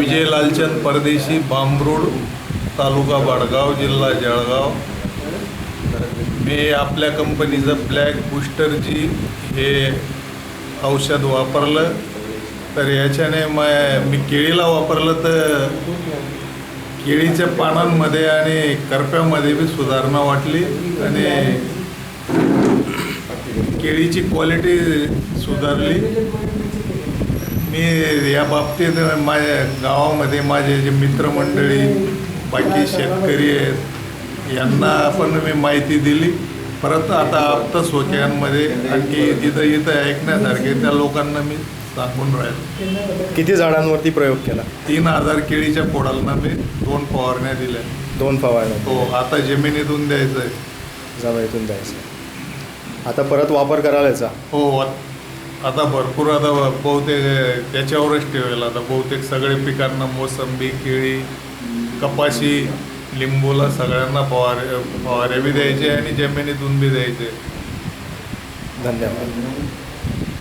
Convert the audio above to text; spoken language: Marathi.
विजय लालचंद परदेशी, बांबरूड, तालुका बडगाव, जिल्हा जळगाव. मी आपल्या कंपनीचं ब्लॅक बूस्टर जी हे औषध वापरलं, तर याच्याने मी केळीला वापरलं तर केळीच्या पानांमध्ये आणि करप्यामध्ये बी सुधारणा वाटली आणि केळीची क्वालिटी सुधारली. मी या बाबतीत माझ्या गावामध्ये माझे जे मित्रमंडळी बाकी शेतकरी आहेत यांना पण मी माहिती दिली. परत आता आप्तसोक्यांमध्ये आणखी इथं ऐकण्यासारखे त्या लोकांना मी सांगून राहिलो. किती झाडांवरती प्रयोग केला? 3000 केळीच्या पोडांना मी 2 फवारण्या दिल्या. 2 फवारण्या. हो, आता जमिनीतून द्यायचं आहे. जमिनीतून द्यायचं. आता परत वापर करायला याचा? हो, आता भरपूर आता बहुतेक त्याच्यावरच ठेवेल. आता बहुतेक सगळे पिकांना मोसंबी, केळी, कपाशी, लिंबूला सगळ्यांना फवारे बी द्यायचे आणि जमिनीतून बी द्यायचे. धन्यवाद.